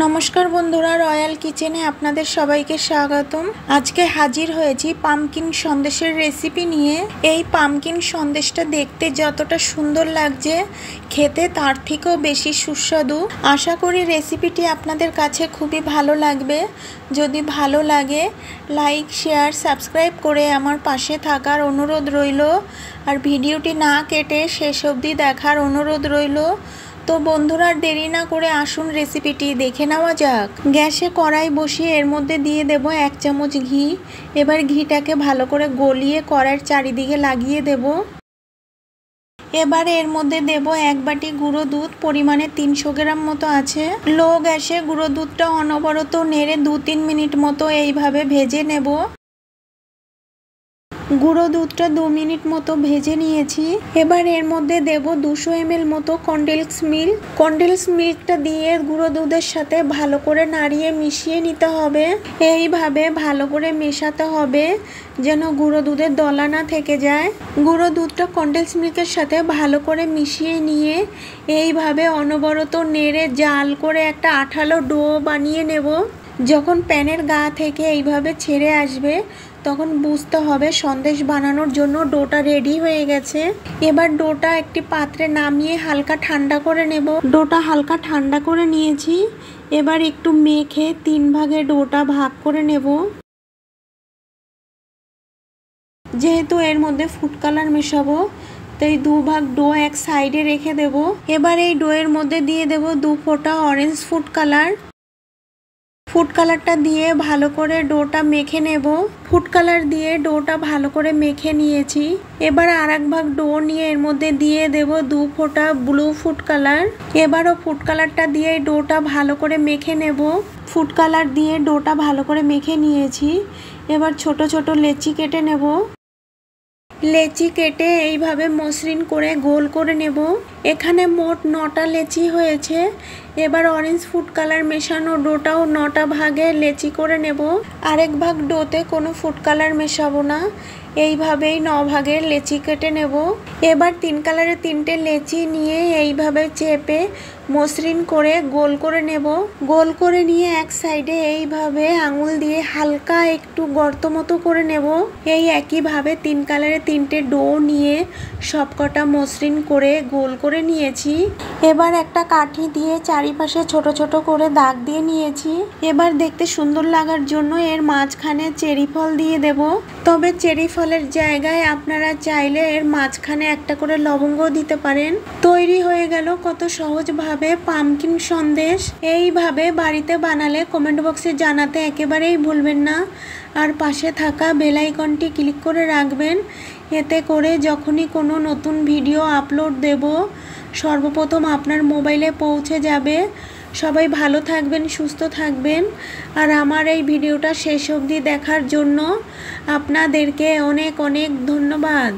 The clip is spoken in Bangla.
নমস্কার বন্ধুরা, রয়্যাল কিচেনে আপনাদের সবাইকে স্বাগতম। আজকে হাজির হয়েছি পামকিন সন্দেশের রেসিপি নিয়ে। এই পামকিন সন্দেশটা দেখতে যতটা সুন্দর লাগছে, খেতে তার থেকেও বেশি সুস্বাদু। আশা করি রেসিপিটি আপনাদের কাছে খুবই ভালো লাগবে। যদি ভালো লাগে লাইক, শেয়ার, সাবস্ক্রাইব করে আমার পাশে থাকার অনুরোধ রইল। আর ভিডিওটি না কেটে শেষ অবধি দেখার অনুরোধ রইল। তো বন্ধুরা, দেরি না করে আসুন রেসিপিটি দেখে নেওয়া যাক। গ্যাসে কড়াই বসিয়ে এর মধ্যে দিয়ে দেব 1 চামচ ঘি। এবার ঘিটাকে ভালো করে গলিয়ে কড়াইয়ের চারিদিকে লাগিয়ে দেব। এবার এর মধ্যে দেব 1 বাটি গুঁড়ো দুধ, পরিমাণে 300 গ্রাম মতো আছে। লো গ্যাসে গুঁড়ো দুধটা অনবরত নেড়ে 2-3 মিনিট মতো এইভাবে ভেজে নেব। গুঁড়ো দুধটা 2 মিনিট মতো ভেজে নিয়েছি। এবার এর মধ্যে দেব 200 ml মতো কনডেন্স মিল্ক। কনডেন্স মিল্কটা দিয়ে গুঁড়ো দুধের সাথে ভালো করে নাড়িয়ে মিশিয়ে নিতে হবে। এইভাবে ভালো করে মেশাতে হবে যেন গুঁড়ো দুধের দলা না থেকে যায়। গুঁড়ো দুধটা কনডেন্স মিল্কের সাথে ভালো করে মিশিয়ে নিয়ে এইভাবে অনবরত নেড়ে জাল করে একটা আঠালো ডো বানিয়ে নেব। যখন প্যানের গা থেকে এইভাবে ছেড়ে আসবে তখন বুঝতে হবে সন্দেশ বানানোর জন্য ডোটা রেডি হয়ে গেছে। এবার ডোটা একটি পাত্রে নামিয়ে হালকা ঠান্ডা করে নেব। ডোটা হালকা ঠান্ডা করে নিয়েছি। এবার একটু মেখে 3 ভাগে ডোটা ভাগ করে নেব। যেহেতু এর মধ্যে ফুড কালার মেশাবো তাই 2 ভাগ ডো এক সাইডে রেখে দেব। এবার এই ডোয়ের মধ্যে দিয়ে দেব 2 ফোঁটা অরেঞ্জ ফুড কালার। ফুড কালারটা দিয়ে ভালো করে ডোটা মেখে নেব। ফুড কালার দিয়ে ডোটা ভালো করে মেখে নিয়েছি। এবার আরেক ভাগ ডো নিয়ে এর মধ্যে দিয়ে দেব 2 ফোঁটা ব্লু ফুড কালার। এবারও ফুড কালারটা দিয়ে ডোটা ভালো করে মেখে নেব। ফুড কালার দিয়ে ডোটা ভালো করে মেখে নিয়েছি। এবার ছোট ছোট লেচি কেটে নেব। লেচি কেটে এইভাবে মসৃণ করে গোল করে নেব। এখানে মোট 9টা লেচি হয়েছে। এবার অরেঞ্জ ফুড কালার মেশানো ডোটাও 9টা ভাগে লেচি করে নেব। আরেক ভাগ ডোতে কোনো ফুড কালার মেশাবো না, এইভাবেই 9 ভাগের লেচি কেটে নেব। এবার 3 কালারের 3টে লেচি নিয়ে এইভাবে চেপে মসৃণ করে গোল করে নেব। গোল করে নিয়ে এক সাইডে এইভাবে আঙুল দিয়ে হালকা একটু গর্ত মতো করে নেব। এই একইভাবে 3 কালারের 3টে ডো নিয়ে সবকটা মসৃণ করে গোল করে নিয়েছি। এবার একটা কাঠি দিয়ে চারিপাশে ছোট ছোট করে দাগ দিয়ে নিয়েছি। এবার দেখতে সুন্দর লাগার জন্য এর মাঝখানে চেরি ফল দিয়ে দেব। তবে চেরি ফলের জায়গায় আপনারা চাইলে এর মাঝখানে একটা করে লবঙ্গ দিতে পারেন। তৈরি হয়ে গেল কত সহজভাবে পামকিন সন্দেশ। এইভাবে বাড়িতে বানালে কমেন্ট বক্সে জানাতে একেবারেই ভুলবেন না। আর পাশে থাকা বেল আইকনটি ক্লিক করে রাখবেন। এতে করে যখনই কোনো নতুন ভিডিও আপলোড দেব সর্বপ্রথম আপনার মোবাইলে পৌঁছে যাবে। সবাই ভালো থাকবেন, সুস্থ থাকবেন। আর আমার এই ভিডিওটা শেষ অবধি দেখার জন্য আপনাদেরকে অনেক অনেক ধন্যবাদ।